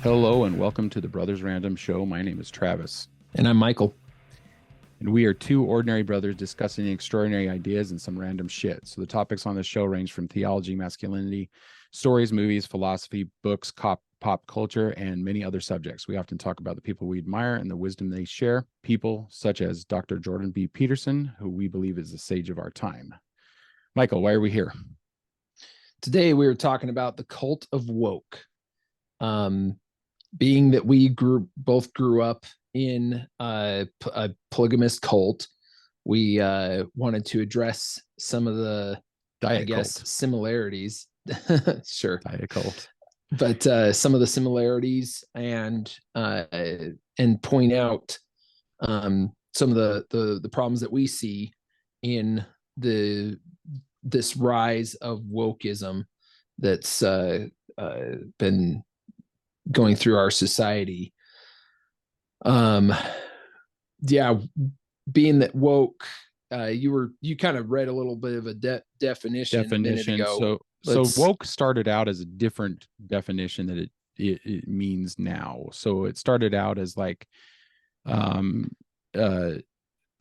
Hello and welcome to the Brothers Random Show. My name is Travis. And I'm Michael. And we are two ordinary brothers discussing extraordinary ideas and some random shit. So the topics on the show range from theology, masculinity, stories, movies, philosophy, books, pop culture, and many other subjects. We often talk about the people we admire and the wisdom they share. People such as Dr. Jordan B. Peterson, who we believe is the sage of our time. Michael, why are we here? Today we were talking about the cult of woke. Being that we both grew up in a polygamist cult, we wanted to address some of the similarities. Sure, diet cult, but some of the similarities and point out some of the problems that we see in this rise of wokeism that's been going through our society. Being that woke, you kind of read a little bit of a definition a minute ago. So woke started out as a different definition that it means now. So it started out as like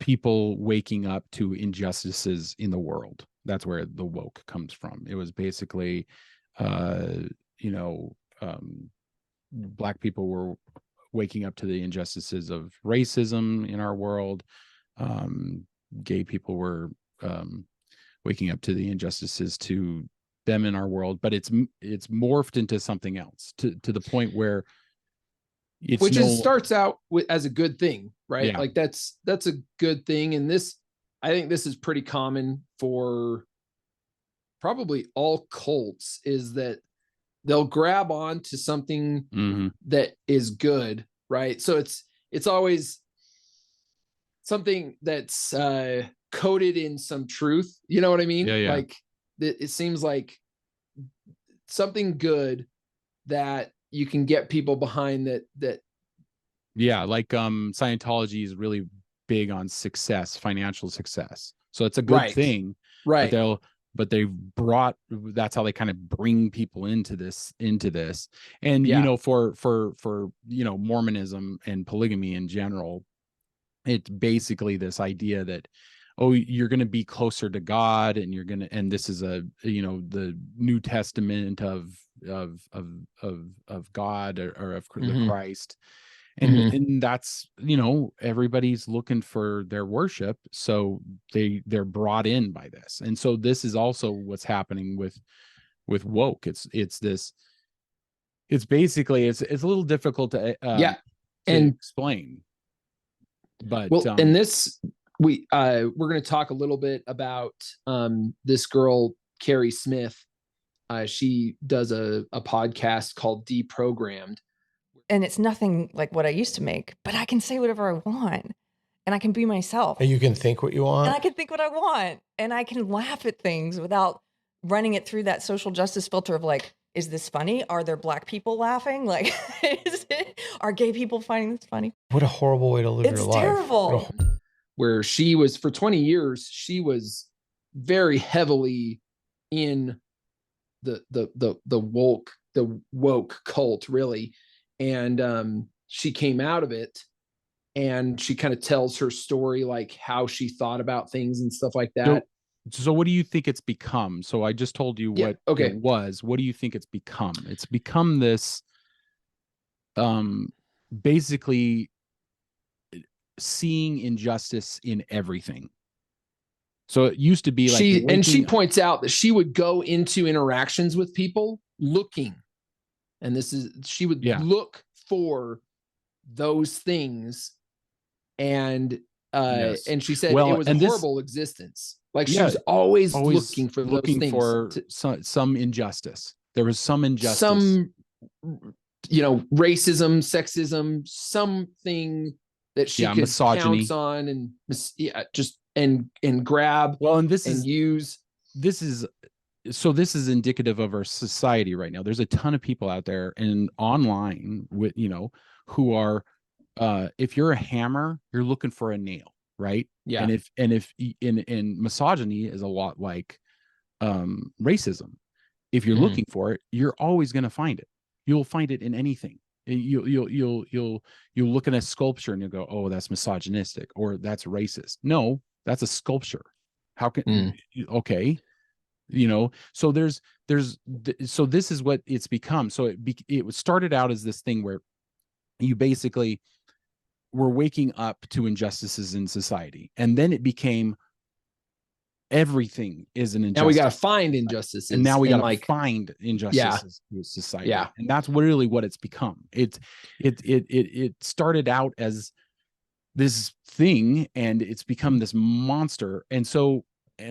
people waking up to injustices in the world. That's where the woke comes from. It was basically Black people were waking up to the injustices of racism in our world. Gay people were waking up to the injustices to them in our world, but it's morphed into something else to the point where starts out as a good thing, right? Yeah. Like that's a good thing. And I think this is pretty common for probably all cults, is that they'll grab on to something that is good, right? So it's always something that's coded in some truth. You know what I mean? Yeah. Like it seems like something good that you can get people behind that. Yeah, like Scientology is really big on success, financial success. So it's a good thing. Right. But that's how they kind of bring people into this. And for Mormonism and polygamy in general, it's basically this idea that you're going to be closer to God, and this is the New Testament of God or of the Christ. And that's, everybody's looking for their worship. So they're brought in by this. And so this is also what's happening with woke. It's basically, it's a little difficult to explain. But in this, we're going to talk a little bit about this girl, Keri Smith. She does a podcast called Deprogrammed. And it's nothing like what I used to make, but I can say whatever I want and I can be myself. And you can think what you want. And I can think what I want. And I can laugh at things without running it through that social justice filter of like, is this funny? Are there Black people laughing? Like, are gay people finding this funny? What a horrible way to live your life. It's terrible. Where she was, for 20 years, she was very heavily in the woke cult, really. And she came out of it, and she kind of tells her story, like how she thought about things and stuff like that. So what do you think it's become? So I just told you what it was. What do you think it's become? It's become this basically seeing injustice in everything. So it used to be like she points out that she would go into interactions with people looking. And she would look for those things. And and she said it was a horrible existence. Like she was always looking for those things. For some injustice. There was some injustice. Some, racism, sexism, something that she could misogyny. Pounce on and grab and use. This is indicative of our society right now. There's a ton of people out there and online with, who are, if you're a hammer, you're looking for a nail, right? Yeah. And if misogyny is a lot like racism. If you're looking for it, you're always going to find it. You'll find it in anything. You'll look at a sculpture and you'll go, oh, that's misogynistic, or that's racist. No, that's a sculpture. How can okay, so so this is what it's become. So it started out as this thing where you basically were waking up to injustices in society, and then it became everything is an injustice. Now we got to find injustices, and now we got to find injustices in society. Yeah, and that's really what it's become. It started out as this thing, and it's become this monster. And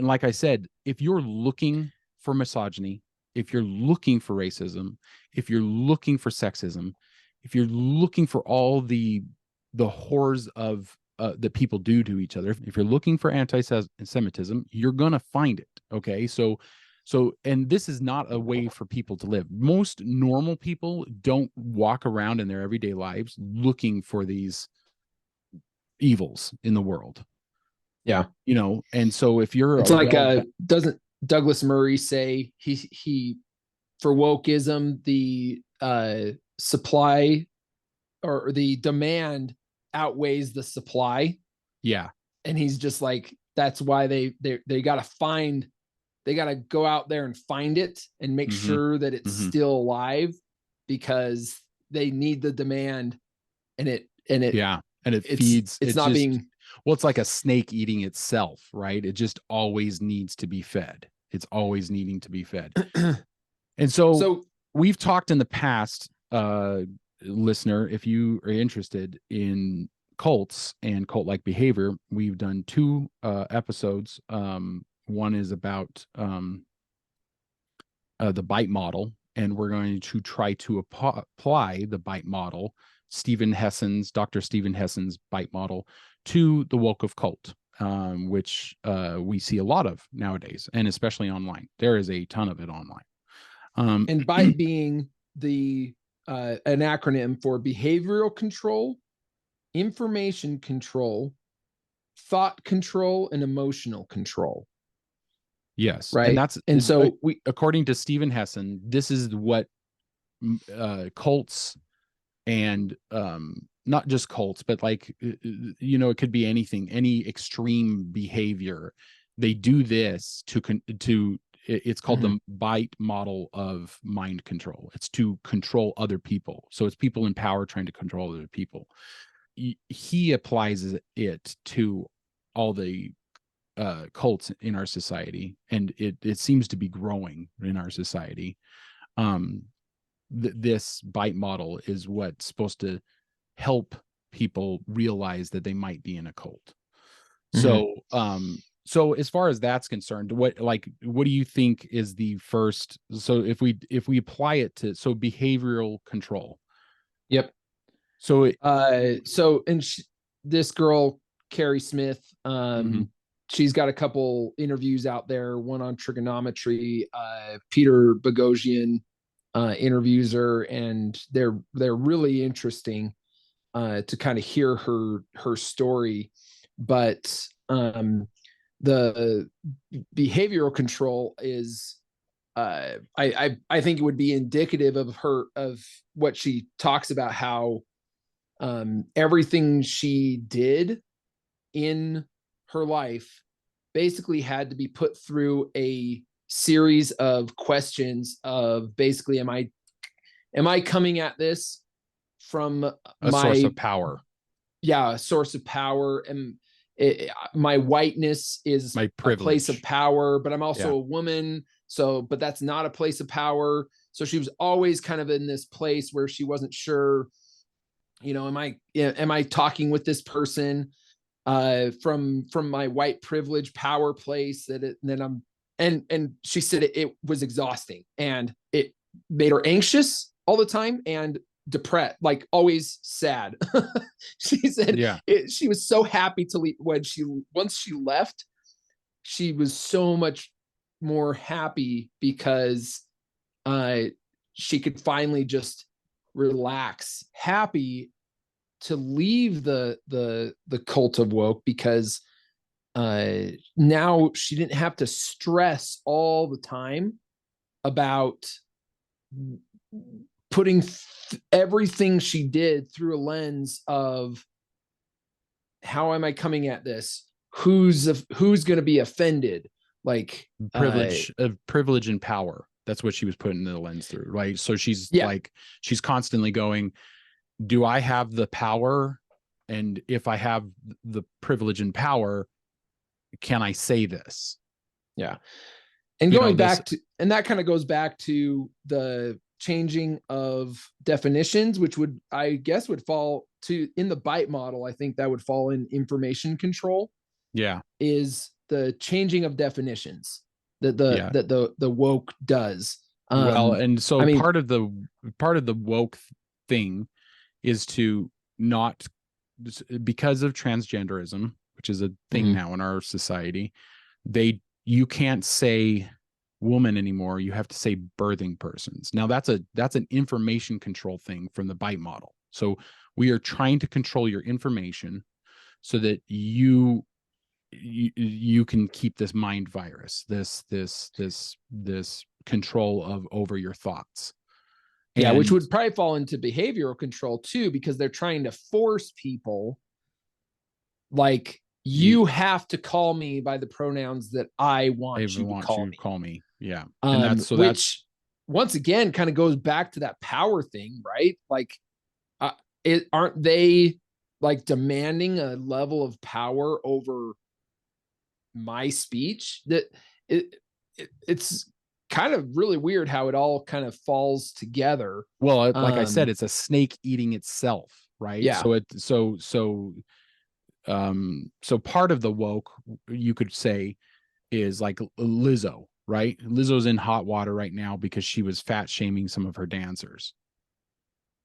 like I said, if you're looking for misogyny, if you're looking for racism, if you're looking for sexism, if you're looking for all the horrors of that people do to each other, if you're looking for anti-Semitism, you're gonna find it. Okay, so and this is not a way for people to live. Most normal people don't walk around in their everyday lives looking for these evils in the world. Yeah, and so if you're, it's like doesn't Douglas Murray say he for wokeism, the supply or the demand outweighs the supply? Yeah. And he's just like, that's why they got to go out there and find it and make sure that it's still alive, because they need the demand, and it feeds. It's not being, well, it's like a snake eating itself, right? It just always needs to be fed. It's always needing to be fed. And so we've talked in the past, listener, if you are interested in cults and cult-like behavior, we've done 2 episodes. One is about the bite model, and we're going to try to apply the bite model, Dr. Stephen Hessen's bite model, to the woke of cult, which we see a lot of nowadays, and especially online. There is a ton of it online. And bite being the an acronym for behavioral control, information control, thought control, and emotional control. Yes. Right. And so according to Stephen Hessen, this is what cults and not just cults, but like, it could be anything, any extreme behavior. They do this to it's called the bite model of mind control. It's to control other people. So it's people in power trying to control other people. He applies it to all the cults in our society, and it seems to be growing in our society. This bite model is what's supposed to help people realize that they might be in a cult. So as far as that's concerned, what do you think is the first? So if we apply it to behavioral control. Yep. So this girl, Keri Smith, she's got a couple interviews out there, one on trigonometry. Peter Boghossian interviews her, and they're really interesting to kind of hear her story. But the behavioral control is I think it would be indicative of what she talks about, how everything she did in her life basically had to be put through a series of questions of basically, am I coming at this from a source of power? Yeah, a source of power. And my whiteness is my privilege, a place of power, but I'm also a woman. But that's not a place of power. So she was always kind of in this place where she wasn't sure, am I talking with this person from my white privilege power place and she said it was exhausting, and it made her anxious all the time and depressed, like always sad. She said she was so happy to leave. Once she left, she was so much more happy because she could finally just relax, happy to leave the cult of woke, because now she didn't have to stress all the time about putting everything she did through a lens of, how am I coming at this? Who's going to be offended? Like privilege and power. That's what she was putting the lens through, right? So she's like, she's constantly going, do I have the power? And if I have the privilege and power, can I say this? Yeah. And going back to, and that kind of goes back to the changing of definitions, which would, I guess, would fall to, in the BITE model, I think that would fall in information control. Yeah. Is the changing of definitions that the woke does. Well, and so I mean, part of the woke thing is to not, because of transgenderism, which is a thing now in our society, you can't say woman anymore. You have to say birthing persons. Now that's an information control thing from the BITE model. So we are trying to control your information so that you can keep this mind virus, this control over your thoughts. Yeah, which would probably fall into behavioral control too, because they're trying to force people, like, you have to call me by the pronouns that I want you to call me. Yeah. And which once again kind of goes back to that power thing, right? Like, aren't they like demanding a level of power over my speech? That it's kind of really weird how it all kind of falls together. Well, like I said, it's a snake eating itself, right? Yeah. So part of the woke, you could say, is like Lizzo, right? Lizzo's in hot water right now because she was fat shaming some of her dancers.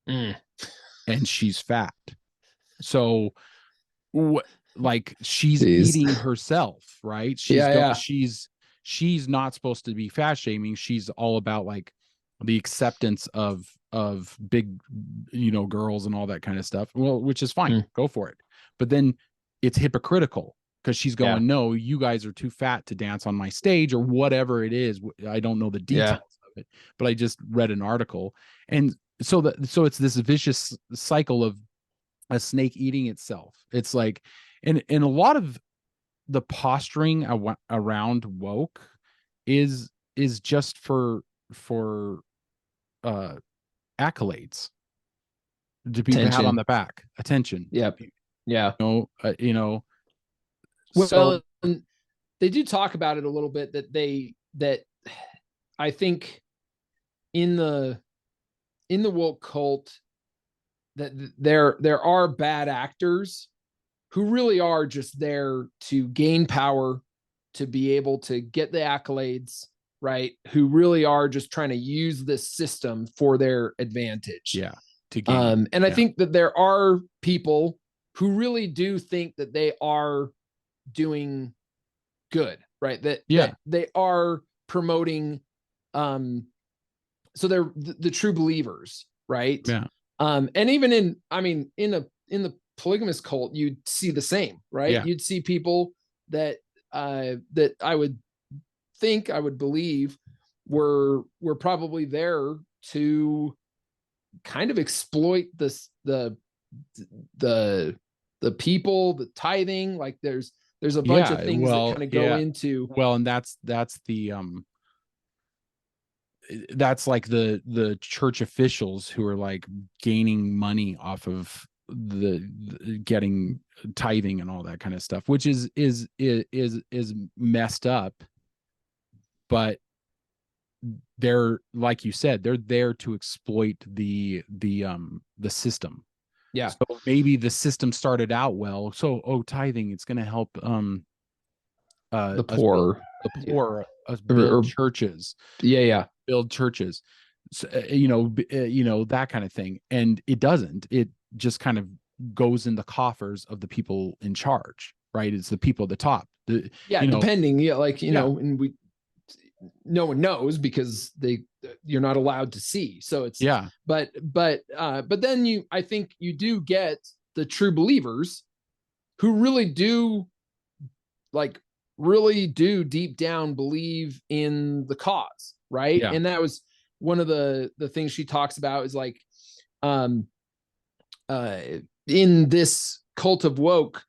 And she's fat. So like she's eating herself, right? She's not supposed to be fat shaming. She's all about like the acceptance of big, girls and all that kind of stuff. Well, which is fine. Go for it. But then it's hypocritical because she's going, no, you guys are too fat to dance on my stage, or whatever it is. I don't know the details of it, but I just read an article. And so it's this vicious cycle of a snake eating itself. It's like, and a lot of the posturing around woke is just for accolades, to be pat on the back, attention. Yep. Yeah. Well, so they do talk about it a little bit, that I think in the woke cult, that there are bad actors who really are just there to gain power, to be able to get the accolades, right? Who really are just trying to use this system for their advantage. Yeah. To gain. And I think that there are people who really do think that they are doing good, right? That they are promoting, so they're the true believers, right? Yeah. And even in the polygamous cult, you'd see the same, right? Yeah. You'd see people that I would believe were probably there to kind of exploit the people, the tithing. Like there's a bunch of things that kind of go into. Well, and that's the that's like the church officials who are like gaining money off of the getting tithing and all that kind of stuff, which is messed up. But they're, like you said, they're there to exploit the system. Yeah. So maybe the system started out well. So tithing, it's going to help the poor, build churches. Yeah. Build churches. So, that kind of thing. And it doesn't. It just kind of goes in the coffers of the people in charge, right? It's the people at the top. Depending. Yeah, like know, and no one knows because you're not allowed to see. So it's but then I think you do get the true believers who really do deep down believe in the cause, right? Yeah. And that was one of the things she talks about is like, in this cult of woke,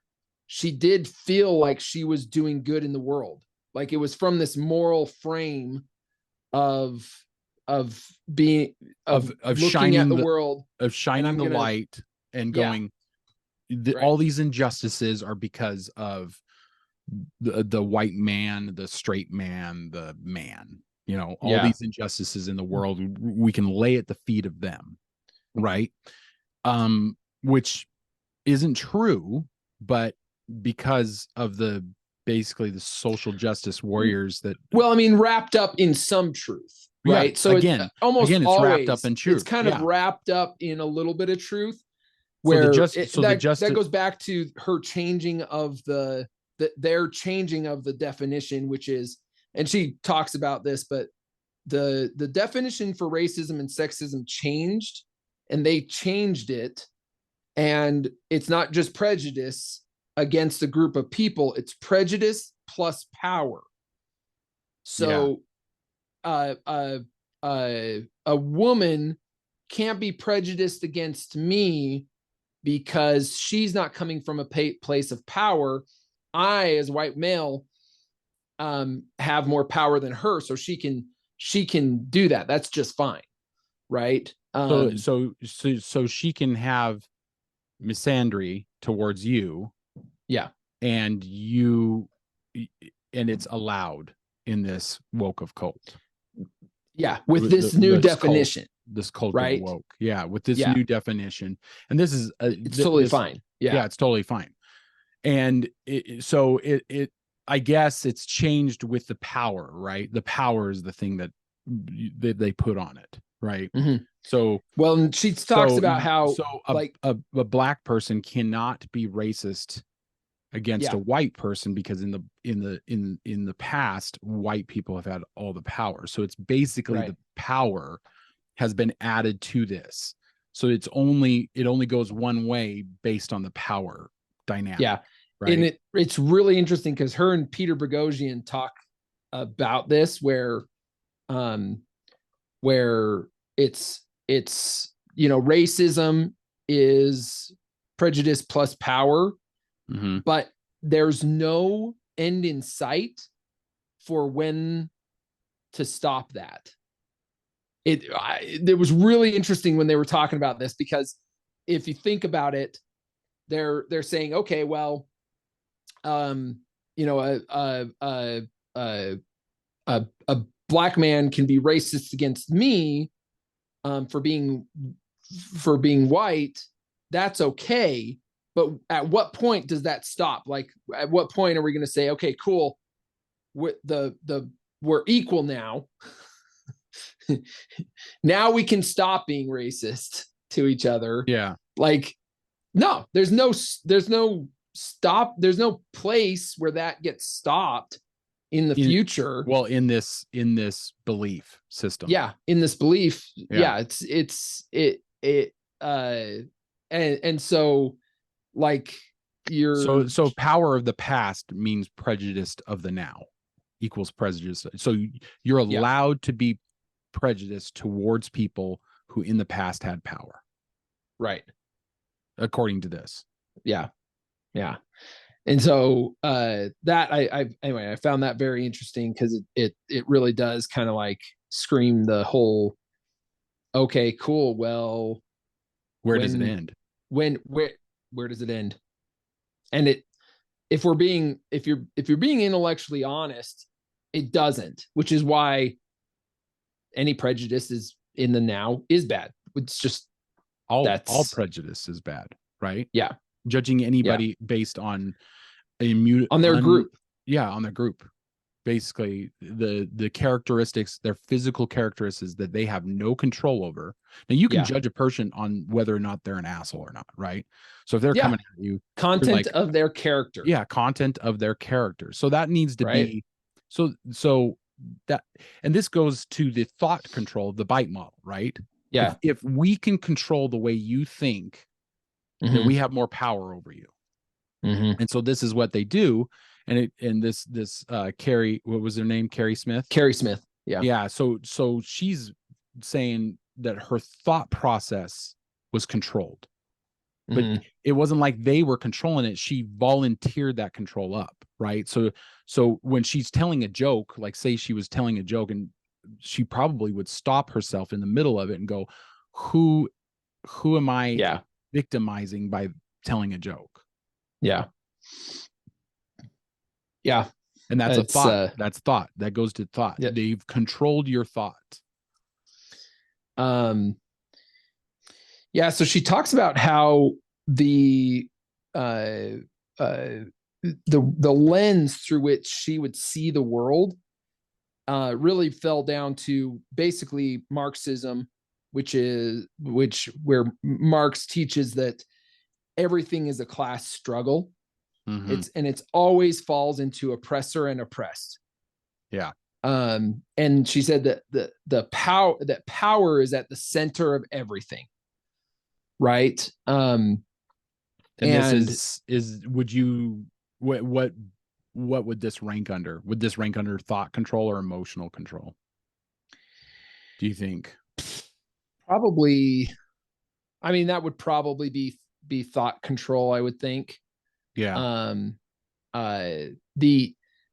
she did feel like she was doing good in the world. Like it was from this moral frame of being of looking at the world, of shining the light and going, all these injustices are because of the white man, the straight man, the man, you know, all these injustices in the world, we can lay at the feet of them, right? Which isn't true, but because of basically the social justice warriors that, well, I mean, wrapped up in some truth, right? So again, it's almost it's always wrapped up in truth. It's kind of wrapped up in a little bit of truth, where that goes back to her changing of their changing of the definition, which is, and she talks about this, but the definition for racism and sexism changed, and they changed it, and it's not just prejudice against a group of people, it's prejudice plus power. So a woman can't be prejudiced against me because she's not coming from a place of power. I, as a white male, have more power than her, so she can do that. That's just fine, right? So she can have misandry towards you, and it's allowed in this woke of cult, with this new definition, this cult right? of woke, with this new definition, and this is it's totally fine. It's totally fine. And it I guess it's changed with the power, right? The power is the thing that they put on it, right? Mm-hmm. So, well, and she talks about how a black person cannot be racist against a white person because in the past, white people have had all the power. So it's basically the power has been added to this. So it only goes one way based on the power dynamic. Yeah. Right. And it's really interesting because her and Peter Boghossian talk about this, where it's racism is prejudice plus power, but there's no end in sight for when to stop that. It was really interesting when they were talking about this, because if you think about it, they're saying, okay, well, a black man can be racist against me for being white. That's okay. But at what point does that stop? Like, at what point are we going to say, okay, cool, we're equal now. Now we can stop being racist to each other. Yeah. Like, no, there's no stop. There's no place where that gets stopped in the future. Well, in this belief system. Yeah. In this belief. Yeah. And so, like, so power of the past means prejudice of the now equals prejudice. So you're allowed to be prejudiced towards people who in the past had power. Right. According to this. Yeah. Yeah. And so that I found that very interesting, because it really does kind of like scream the whole, okay, cool, well, where does it end? Where does it end? And if you're being intellectually honest, it doesn't, which is why any prejudice is in the now is bad. It's just all prejudice is bad, right? Yeah. Judging anybody based on on their group. Yeah, on their group. Basically, the characteristics, their physical characteristics that they have no control over. Now, you can judge a person on whether or not they're an asshole or not, right? So if they're coming at you, content of their character. Yeah, content of their character. So that needs to be so that, and this goes to the thought control of the bite model, right? Yeah. If we can control the way you think, then we have more power over you. And so this is what they do. And this Keri, what was her name? Keri Smith? Keri Smith. Yeah. Yeah. So she's saying that her thought process was controlled, but Mhm. it wasn't like they were controlling it. She volunteered that control up, right? So when she's telling a joke, like say she was telling a joke, and she probably would stop herself in the middle of it and go, who am I victimizing by telling a joke? Yeah. Yeah. And that's a thought. That's thought. That goes to thought. Yeah. They've controlled your thought. Yeah. So she talks about how the lens through which she would see the world really fell down to basically Marxism, where Marx teaches that everything is a class struggle. Mm-hmm. It's always falls into oppressor and oppressed. Yeah. And she said that that power is at the center of everything. Right. And this is would you what would this rank under? Would this rank under thought control or emotional control? Do you think? Probably, I mean, that would probably be thought control, I would think. Yeah. The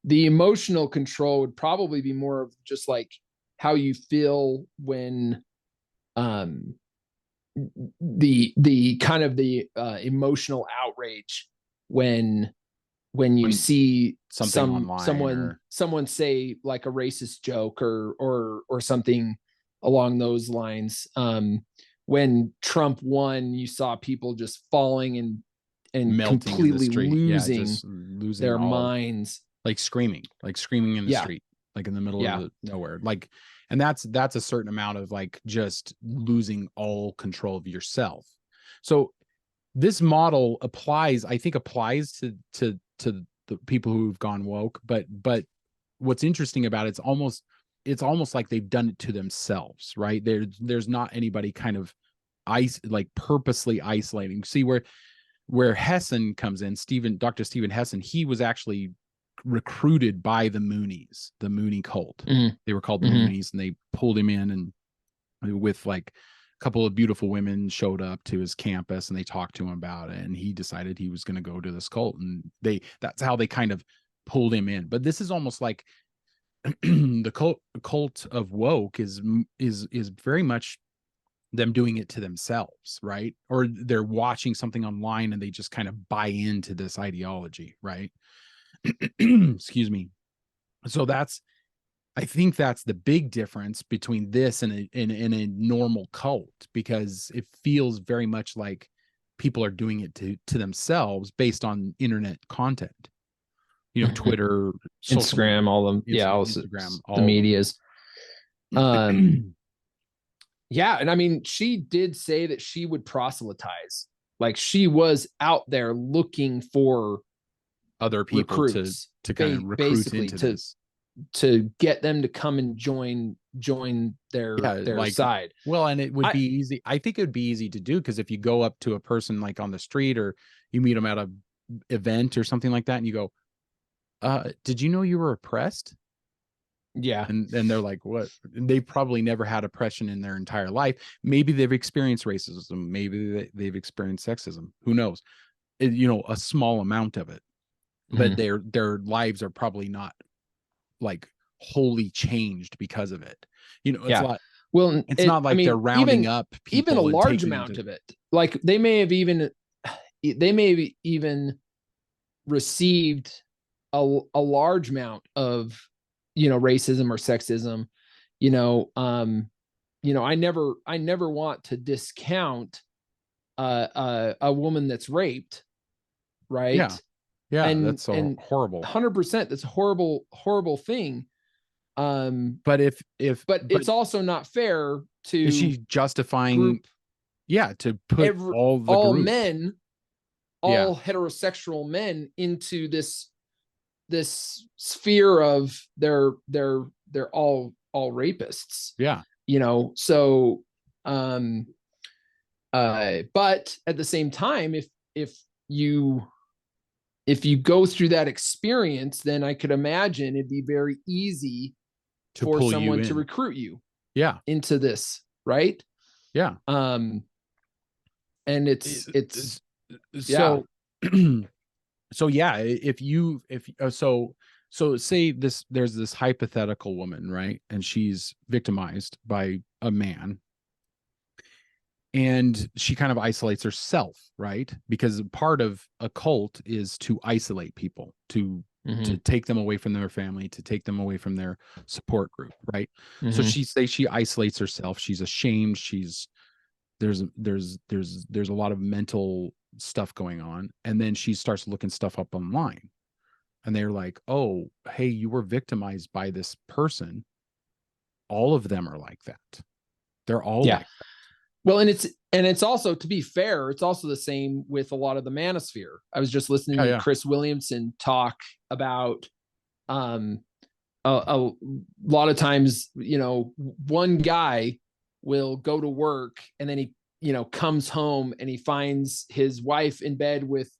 emotional control would probably be more of just like how you feel when the kind of the emotional outrage when you see someone say like a racist joke or something along those lines. When Trump won, you saw people just falling and completely losing their minds, like screaming in the street, like in the middle of nowhere, like. And that's a certain amount of like just losing all control of yourself. So this model applies to the people who've gone woke, but what's interesting about it's almost like they've done it to themselves, right? There's not anybody kind of purposely isolating. See where Hassan comes in, Dr. Stephen Hassan, he was actually recruited by the Moonies, the Mooney cult. Mm-hmm. They were called the Moonies, and they pulled him in, and with like a couple of beautiful women showed up to his campus, and they talked to him about it, and he decided he was going to go to this cult, and that's how they kind of pulled him in. But this is almost like the cult of woke is very much them doing it to themselves, right? Or they're watching something online and they just kind of buy into this ideology, right? Excuse me. So I think that's the big difference between this and a normal cult, because it feels very much like people are doing it to themselves based on internet content, Twitter, Instagram, all them. Instagram, all the medias. Yeah. And I mean, she did say that she would proselytize. Like she was out there looking for other people recruits, to kind of recruit into this, to get them to come and join their side. Well, and it would be easy. I think it would be easy to do, because if you go up to a person like on the street, or you meet them at a event or something like that, and you go, did you know you were oppressed? Yeah. And they're like, what? And they probably never had oppression in their entire life. Maybe they've experienced racism. Maybe they've experienced sexism. Who knows? A small amount of it. But their lives are probably not like wholly changed because of it. It's not like they're rounding up people. Even a large amount of it. Like they may have even received a large amount of racism or sexism. I never want to discount a woman that's raped, right? Yeah, that's horrible. 100%, that's a horrible thing. But it's also not fair to, is she justifying to put all men, heterosexual men into this sphere of they're all rapists. Yeah. So but at the same time, if you go through that experience, then I could imagine it'd be very easy for someone to recruit you. into this, right? Yeah. And it's so so yeah, so say there's this hypothetical woman, right? And she's victimized by a man, and she kind of isolates herself, right? Because part of a cult is to isolate people, to take them away from their family, to take them away from their support group, right? So she isolates herself. She's ashamed. There's a lot of mental stuff going on, and then she starts looking stuff up online, and they're like, oh, hey, you were victimized by this person. All of them are like that. They're all like that. Well, and it's also, to be fair, it's also the same with a lot of the manosphere. I was just listening to Chris Williamson talk about a lot of times, one guy will go to work and then he, comes home and he finds his wife in bed with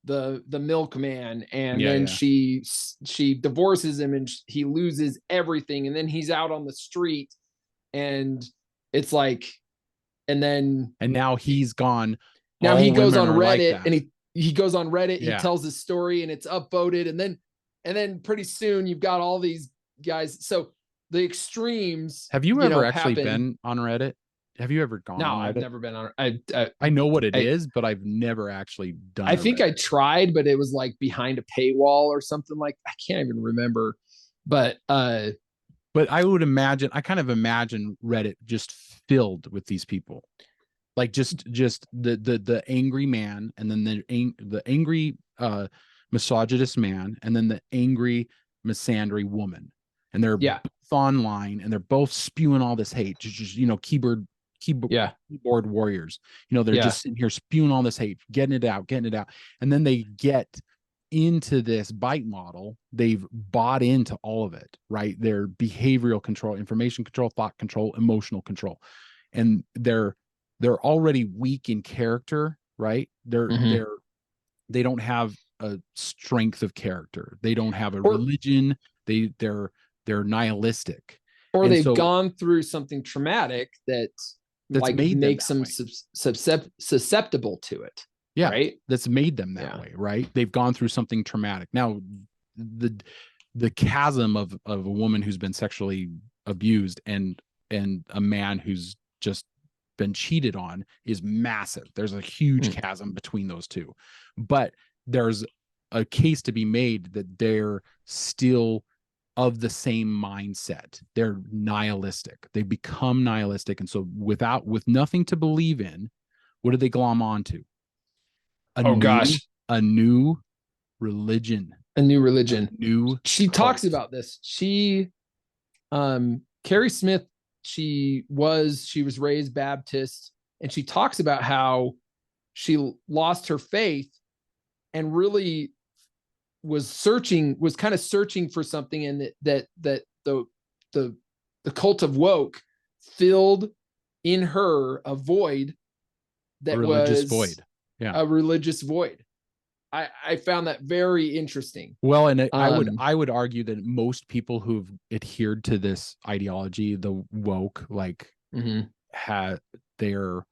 the milkman, and then she divorces him and he loses everything, and then he's out on the street, and it's like, and now he's gone. Now he goes on Reddit, and he goes on Reddit, he tells his story, and it's upvoted, and then pretty soon you've got all these guys. So the extremes. Have you ever actually been on Reddit? Have you ever gone? No, on Reddit? I've never been on. I know what it is, but I've never actually done. I think I tried, but it was like behind a paywall or something like. I can't even remember, but I would imagine. I kind of imagine Reddit just filled with these people, like just the angry man, and then the angry misogynist man, and then the angry misandry woman, and they're both online, and they're both spewing all this hate. Just keyboard warriors. They're just sitting here spewing all this hate, getting it out, and then they get into this bite model. They've bought into all of it, right? Their behavioral control, information control, thought control, emotional control, and they're already weak in character, right? They don't have a strength of character. They don't have a religion. They're nihilistic, or they've gone through something traumatic that's like makes them susceptible to it. Yeah, right. That's made them that way, right? They've gone through something traumatic. Now, the chasm of a woman who's been sexually abused and a man who's just been cheated on is massive. There's a huge chasm between those two, but there's a case to be made that they're still of the same mindset. They're nihilistic. They become nihilistic, and so with nothing to believe in, what do they glom onto? A new religion. She talks about this. Keri Smith, she was raised Baptist, and she talks about how she lost her faith and really was kind of searching for something, and that the cult of woke filled in her a void that was a religious void. I found that very interesting. Well, and I would argue that most people who've adhered to this ideology, the woke, like they're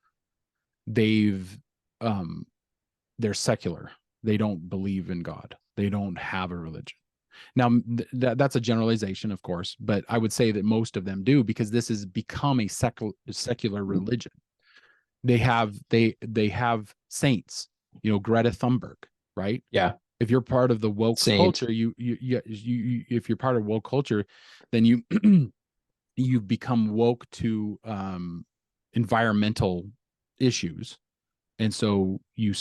secular. They don't believe in God. They don't have a religion. Now, that's a generalization, of course, but I would say that most of them do, because this has become a secular religion. They have saints, Greta Thunberg, right? Yeah. If you're part of the woke culture, if you're part of woke culture, then you've become woke to environmental issues, and so you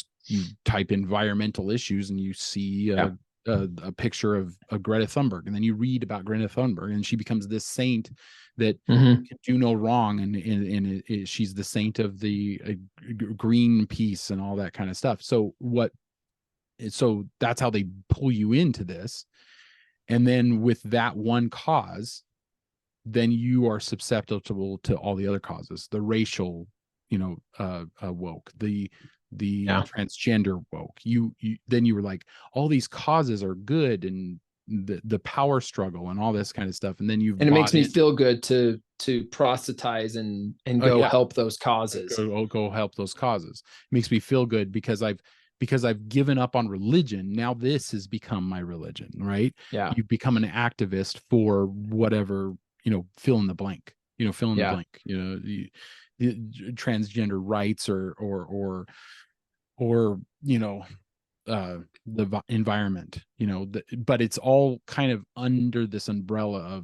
type environmental issues and you see a picture of Greta Thunberg, and then you read about Greta Thunberg, and she becomes this saint that can do no wrong, and she's the saint of the green peace and all that kind of stuff. So that's how they pull you into this, and then with that one cause, then you are susceptible to all the other causes, the racial, woke, the transgender woke. Then you were like, all these causes are good, and the power struggle and all this kind of stuff, and then it makes me feel good to to proselytize and go help those causes. Go help those causes. It makes me feel good because I've given up on religion. Now this has become my religion, right? Yeah. You become an activist for whatever, fill in the blank, fill in the blank, transgender rights or the environment, but it's all kind of under this umbrella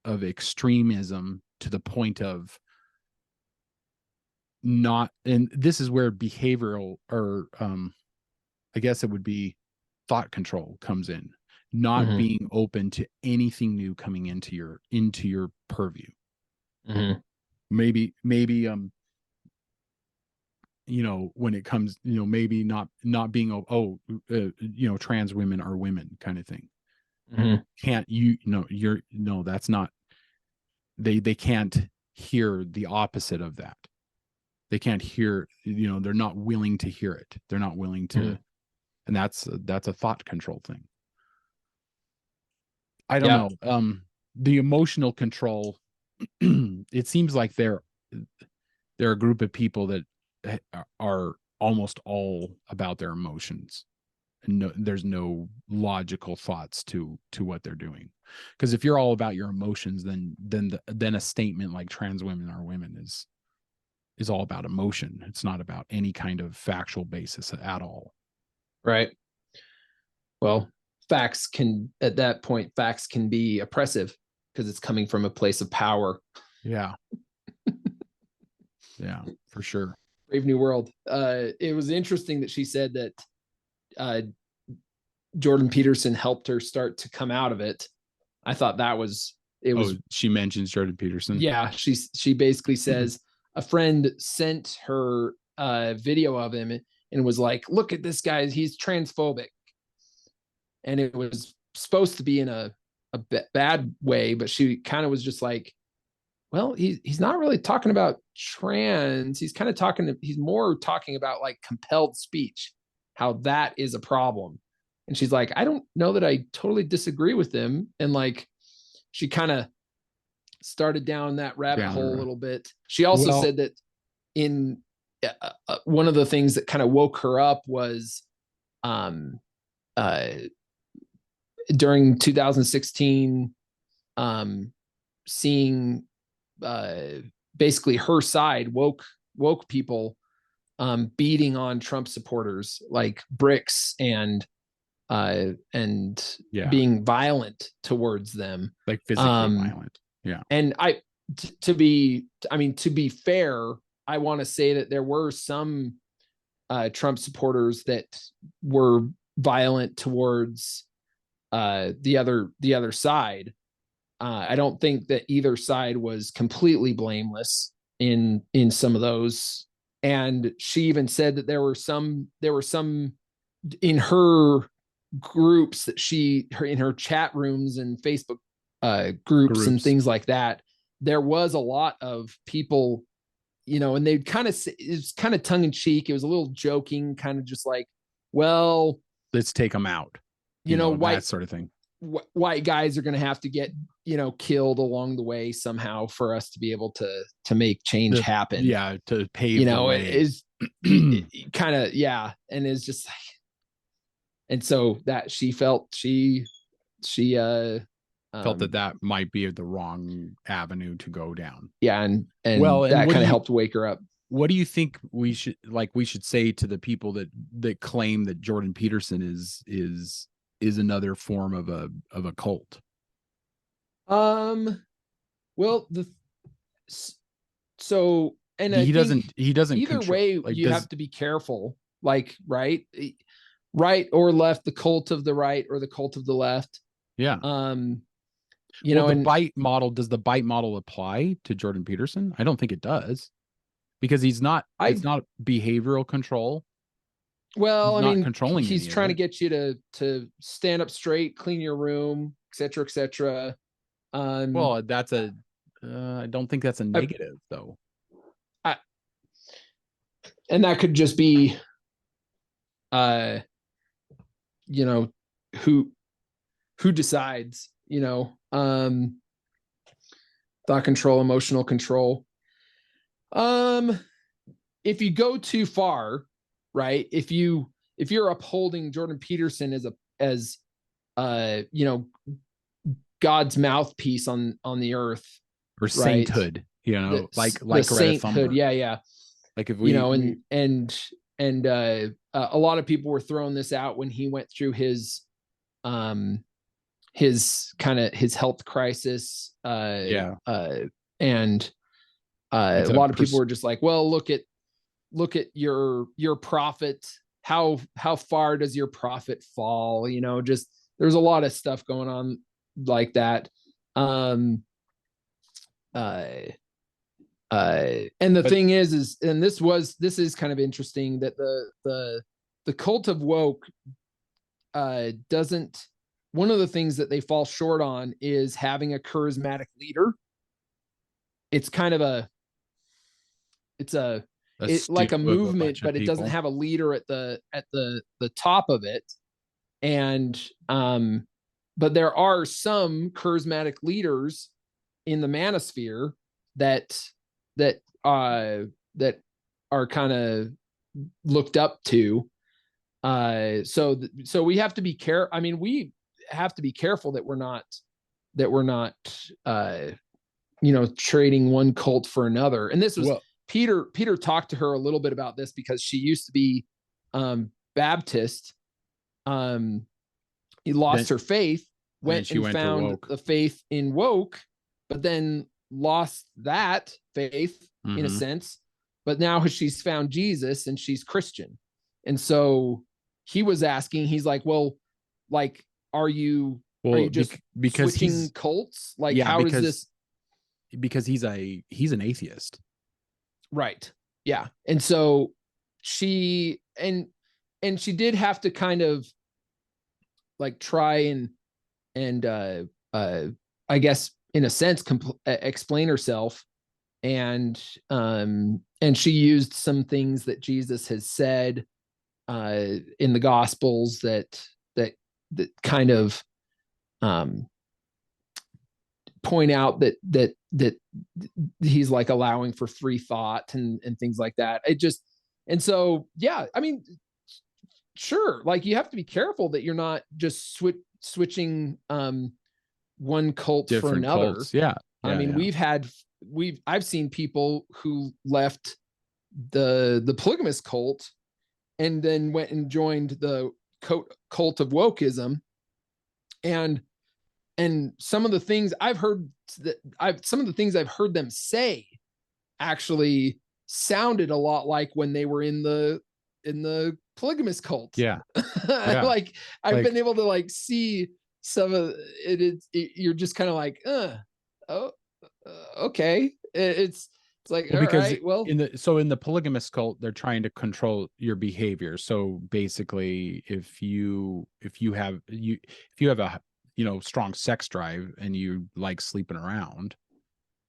of extremism to the point of not, and this is where behavioral or I guess it would be thought control comes in, not being open to anything new coming into your purview. Maybe when it comes, maybe not being trans women are women kind of thing. Can't that's not, they can't hear the opposite of that. They can't hear, they're not willing to hear it. They're not willing to, and that's a thought control thing. I don't know. The emotional control, it seems like they're a group of people that are almost all about their emotions, and there's no logical thoughts to what they're doing. Because if you're all about your emotions, then a statement like trans women are women is all about emotion. It's not about any kind of factual basis at all. Right. Well, at that point facts can be oppressive because it's coming from a place of power. Yeah. Yeah, for sure. Brave New World. It was interesting that she said that Jordan Peterson helped her start to come out of it. I thought that was, she mentions Jordan Peterson. Yeah. She basically says a friend sent her a video of him and was like, look at this guy. He's transphobic. And it was supposed to be in a bad way, but she kind of was just like, well, he's not really talking about trans. He's more talking about like compelled speech, how that is a problem. And she's like, I don't know that I totally disagree with him. And like, she kind of started down that rabbit hole a little bit. She also said that in one of the things that kind of woke her up was during 2016, seeing basically her side, woke people beating on Trump supporters like bricks and being violent towards them, like physically violent. Yeah. And to be fair, I want to say that there were some Trump supporters that were violent towards the other side. I don't think that either side was completely blameless in some of those. And she even said that there were some in her groups that in her chat rooms and Facebook groups and things like that, there was a lot of people, and they'd kind of, it was kind of tongue in cheek. It was a little joking, kind of just like, well, let's take them out, white, that sort of thing. White guys are going to have to get, killed along the way somehow for us to be able to make change happen. Yeah. To pave the way. It is kind of, yeah. And it's just like, and so that she felt felt that might be the wrong avenue to go down. Yeah. And that kind of helped wake her up. What do you think we should say to the people that claim that Jordan Peterson is another form of a cult? Well, he doesn't either way, you have to be careful, like, right or left, the cult of the right or the cult of the left. Yeah. The bite model, does the bite model apply to Jordan Peterson? I don't think it does, because it's not behavioral control. Well, controlling. He's trying to get you to stand up straight, clean your room, etc., etc. Well, that's I don't think that's a negative, though. And that could just be, who decides, Thought control, emotional control. If you go too far, right? If you're upholding Jordan Peterson as God's mouthpiece on the earth, or sainthood, right? like the sainthood. Yeah. Like if we, and a lot of people were throwing this out when he went through his health crisis. And a lot of people were just like, well, look at your prophet. How far does your prophet fall? Just there's a lot of stuff going on like that. And the thing is, and this is kind of interesting, that the cult of woke doesn't, one of the things that they fall short on is having a charismatic leader. It's kind of it's like a movement, but it doesn't have a leader at the top of it. And but there are some charismatic leaders in the manosphere that are kind of looked up to. So we have to be careful. I mean, we have to be careful that we're not trading one cult for another. And this was Peter talked to her a little bit about this, because she used to be Baptist. He lost her faith, went and found the faith in woke, but then lost that faith in a sense. But now she's found Jesus and she's Christian. And so he was asking, he's like, well, like, are you just because switching cults? Like, how does this? Because he's an atheist. Right. Yeah. And so she did have to kind of like try and I guess in a sense explain herself, and she used some things that Jesus has said in the Gospels that kind of point out that he's like allowing for free thought and things like that. And so, yeah, I mean, sure, like you have to be careful that you're not just switching one cult for another. Cults. Yeah. I mean, I've seen people who left the polygamous cult and then went and joined the cult of wokeism. And some of the things I've heard them say actually sounded a lot like when they were in the polygamous cult. Yeah. Like I've been able to like see some of it. You're just kind of like, okay. It's like, all right, well, in the polygamous cult, they're trying to control your behavior. So basically, if you have a strong sex drive and you like sleeping around,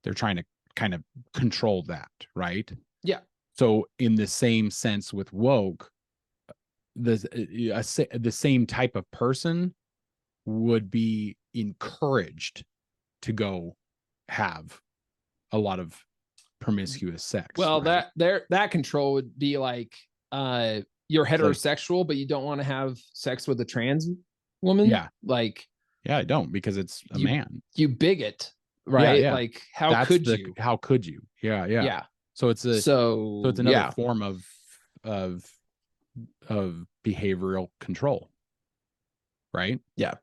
they're trying to kind of control that, right? Yeah. So in the same sense with woke, the same type of person would be encouraged to go have a lot of promiscuous sex. Well, right? that control would be like you're heterosexual, but you don't want to have sex with a trans woman. Yeah. Like, yeah, I don't, because it's a man. You bigot, right? Yeah. Like, how could you? How could you? Yeah. Yeah. So it's another form of behavioral control, right? Yeah.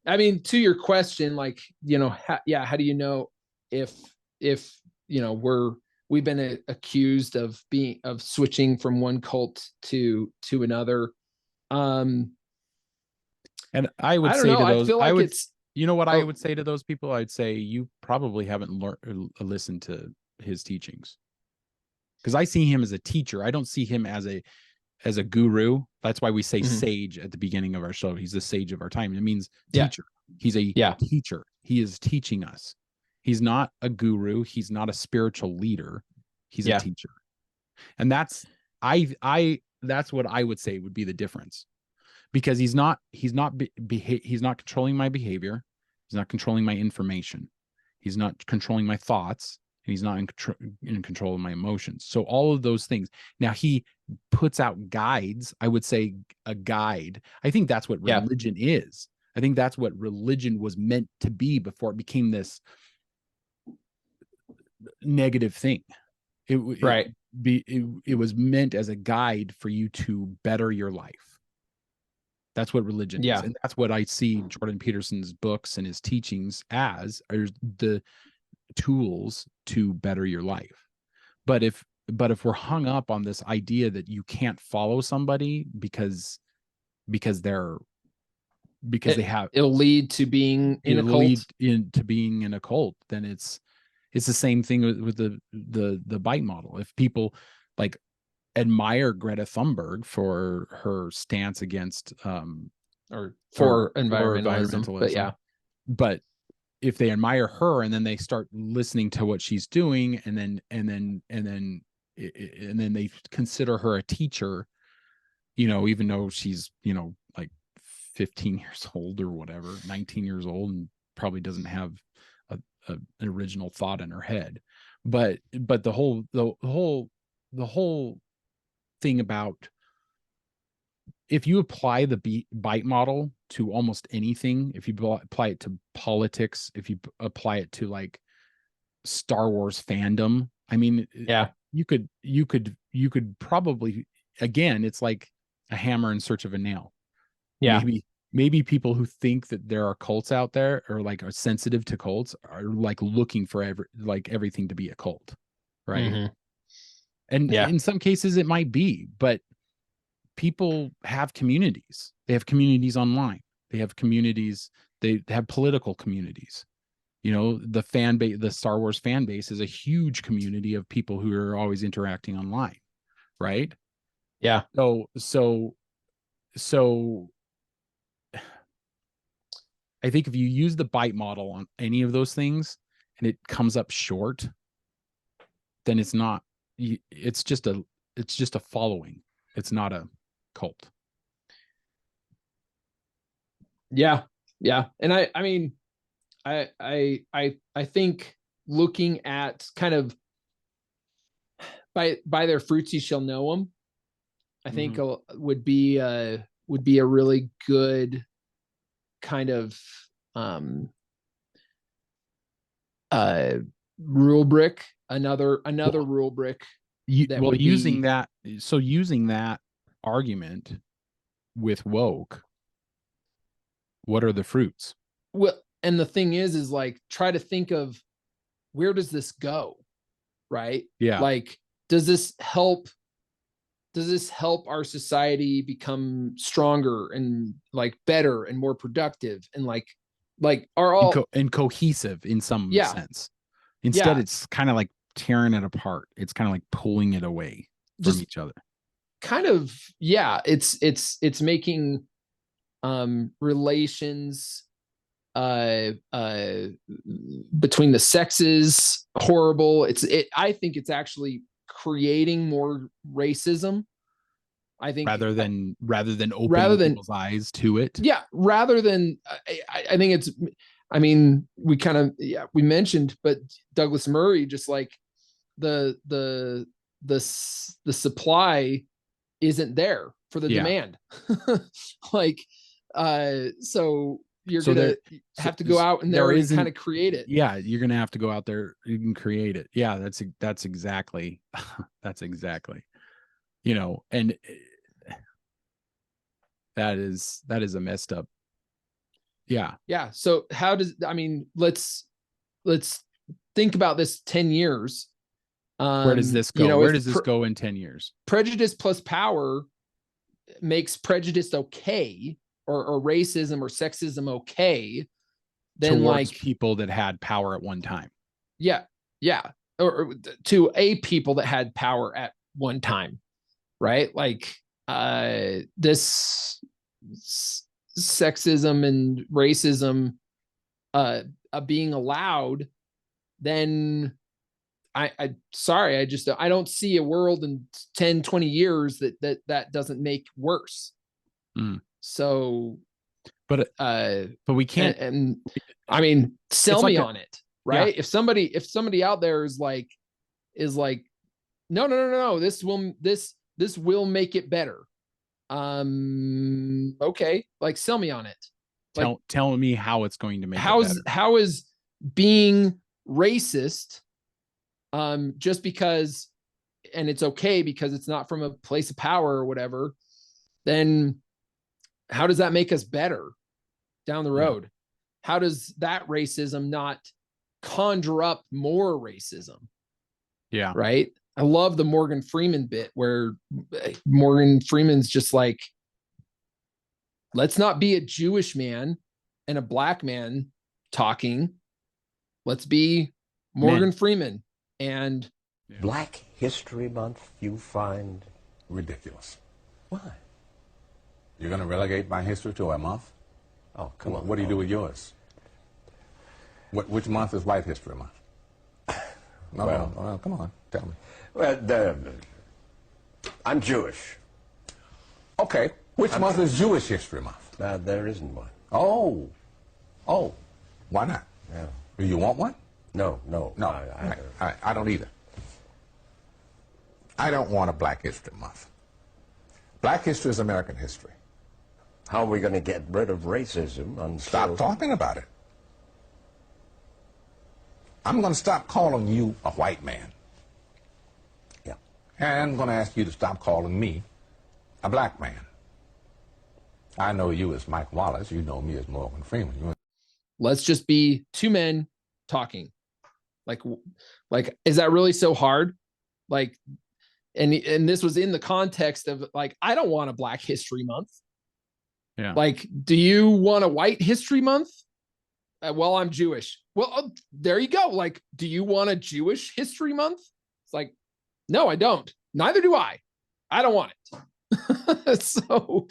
I mean, to your question, like, how do you know if we've been accused of switching from one cult to another? And I would say to those, I would say to those people, I'd say you probably haven't listened to his teachings, because I see him as a teacher. I don't see him as a guru. That's why we say sage at the beginning of our show. He's the sage of our time. It means teacher. He's a teacher. He is teaching us. He's not a guru. He's not a spiritual leader. He's a teacher. And that's what I would say would be the difference. Because he's not controlling my behavior. He's not controlling my information. He's not controlling my thoughts. And he's not in control of my emotions. So all of those things. Now he puts out guides. I would say a guide. I think that's what religion is. I think that's what religion was meant to be before it became this negative thing. It was meant as a guide for you to better your life. That's what religion is. And that's what I see Jordan Peterson's books and his teachings as, are the tools to better your life. But if we're hung up on this idea that you can't follow somebody because it'll lead to being in a cult, being in a cult, then it's the same thing with the bite model. If people like admire Greta Thunberg for her stance against or for environmentalism, but if they admire her and then they start listening to what she's doing and then they consider her a teacher, even though she's, like 15 years old or whatever, 19 years old, and probably doesn't have an original thought in her head. But the whole thing about, if you apply the bite model to almost anything, if you apply it to politics, if you apply it to like Star Wars fandom, I mean, you could probably, again, it's like a hammer in search of a nail. Maybe people who think that there are cults out there, or like are sensitive to cults, are like looking for everything to be a cult, right? Mm-hmm. And in some cases it might be, but people have communities. They have communities online. They have communities. They have political communities. The fan base, the Star Wars fan base, is a huge community of people who are always interacting online, right? Yeah. So I think if you use the bite model on any of those things and it comes up short, then it's not. It's just a following. It's not a cult. Yeah. And I mean, I think looking at kind of by their fruits you shall know them, I think would be a really good kind of rule brick, another rule brick. Using that argument with woke, what are the fruits? Well, and the thing is like, try to think of, where does this go, right? Yeah. Like, does this help our society become stronger and like better and more productive and like are all and cohesive in some sense? Instead, it's kind of like tearing it apart. It's kind of like pulling it away from each other. Kind of, it's making relations between the sexes horrible. I think it's actually creating more racism. I think rather than opening people's eyes to it. Yeah, rather than I think it's, I mean, we kind of we mentioned, but Douglas Murray, just like the supply isn't there for the demand. Like so you're gonna have to go out and there and kind of create it. Yeah, you're gonna have to go out there and create it. Yeah, that's exactly and that is a messed up. Yeah. So let's think about this 10 years. Where does this go? Where does this go in 10 years? Prejudice plus power makes prejudice okay, or racism or sexism okay, then towards people that had power at one time. Yeah. Or to a people that had power at one time, right? Like this sexism and racism being allowed, then I don't see a world in 10, 20 years that doesn't make worse. Mm. So but we can't. And I mean, sell me on it, right? Yeah. If somebody out there is like, no, this will make it better. Okay, like sell me on it. Like, tell me how it's going to make it better. How is being racist just because, and it's okay because it's not from a place of power or whatever, then how does that make us better down the road? Yeah. How does that racism not conjure up more racism? Yeah. Right. I love the Morgan Freeman bit where Morgan Freeman's just like, let's not be a Jewish man and a black man talking. Let's be Morgan Freeman. And Black History Month you find ridiculous. Why? You're going to relegate my history to a month? Oh, come on. What do you do with yours? Which month is White History Month? No, come on, tell me. Well, I'm Jewish. Okay, which month is Jewish History Month? There isn't one. Oh, why not? Yeah. Do you want one? No. I don't either. I don't want a Black History Month. Black history is American history. How are we going to get rid of racism? Stop talking about it. I'm going to stop calling you a white man. Yeah. And I'm going to ask you to stop calling me a black man. I know you as Mike Wallace. You know me as Morgan Freeman. Let's just be two men talking. Like, is that really so hard? Like, and this was in the context of like, I don't want a Black History Month. Yeah. Like, do you want a White History Month? Well, I'm Jewish. Well, there you go. Like, do you want a Jewish History Month? It's like, no, I don't. Neither do I. I don't want it. So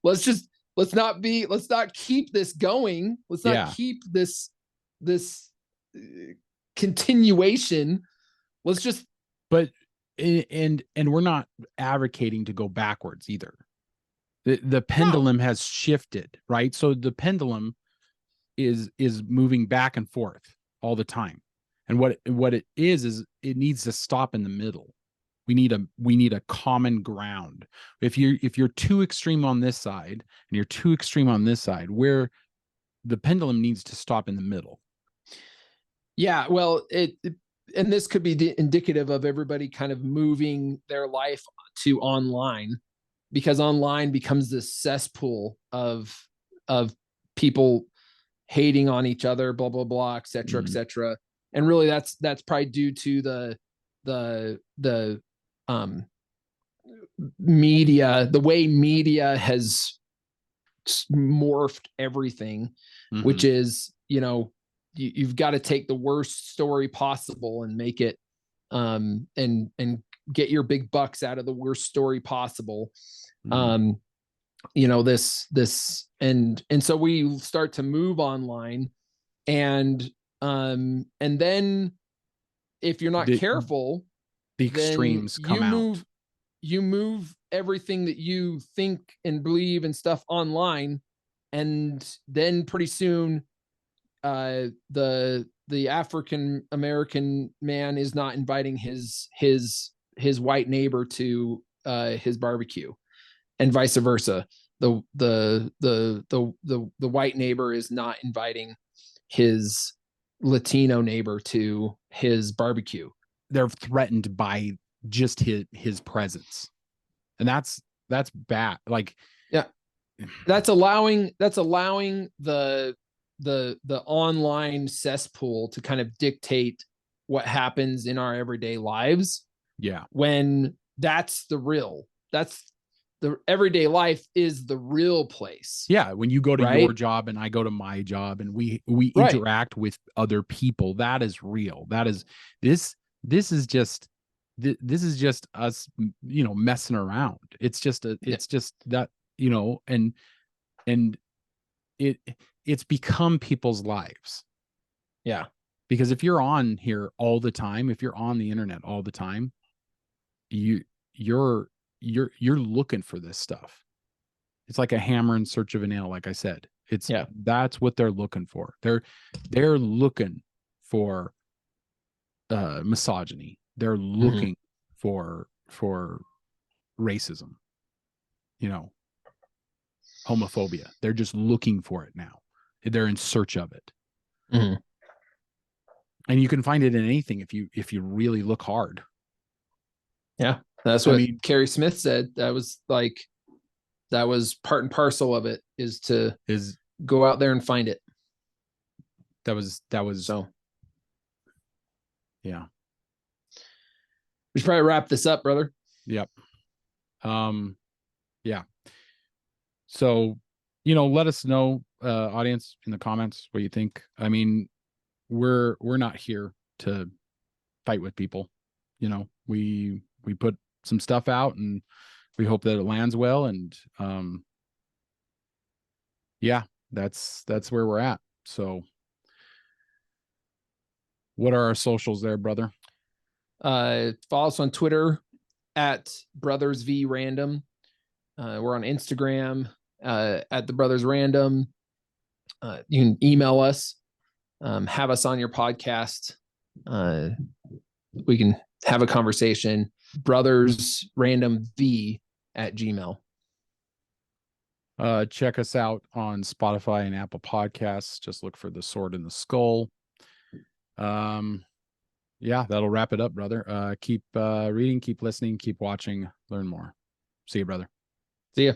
let's not keep this going. Let's not keep this continuation. Let's just, but we're not advocating to go backwards either. The pendulum has shifted, right? So the pendulum is moving back and forth all the time. And what it is it needs to stop in the middle. We need a common ground. If you're too extreme on this side and you're too extreme on this side, where the pendulum needs to stop in the middle. Yeah, well, and this could be indicative of everybody kind of moving their life to online, because online becomes this cesspool of people hating on each other, blah blah blah, et cetera, and really that's probably due to the media, the way media has morphed everything, which is, you've got to take the worst story possible and make it and get your big bucks out of the worst story possible. This and so we start to move online, and then if you're not careful, the extremes come out. You move everything that you think and believe and stuff online, and then pretty soon the African American man is not inviting his white neighbor to his barbecue, and vice versa. The white neighbor is not inviting his Latino neighbor to his barbecue. They're threatened by just his presence, and that's bad. Like, yeah, that's allowing the online cesspool to kind of dictate what happens in our everyday lives. Yeah, when the everyday life is the real place. Yeah, when you go to your job and I go to my job and we interact with other people, that is real. That is this is just us, messing around. It's just that, and it's become people's lives. Yeah. Because if you're on here all the time, if you're on the internet all the time, you're looking for this stuff. It's like a hammer in search of a nail, like I said. That's what they're looking for. They're looking for misogyny. They're looking for racism, homophobia. They're just looking for it now. They're in search of it. And you can find it in anything if you really look hard. Yeah. That's what Keri Smith said. That was part and parcel of it, is go out there and find it. That was so. Yeah. We should probably wrap this up, brother. Yep. Yeah. So, let us know, audience, in the comments what you think. I mean, we're not here to fight with people. We put some stuff out and we hope that it lands well. And that's where we're at. So what are our socials there, brother? Follow us on Twitter at brothersvrandom. We're on Instagram at the Brothers Random. You can email us, have us on your podcast. We can have a conversation. brothersrandomv@gmail.com. Check us out on Spotify and Apple Podcasts. Just look for The Sword in the Skull. That'll wrap it up, brother. Keep reading, keep listening, keep watching, learn more. See you, brother. See ya.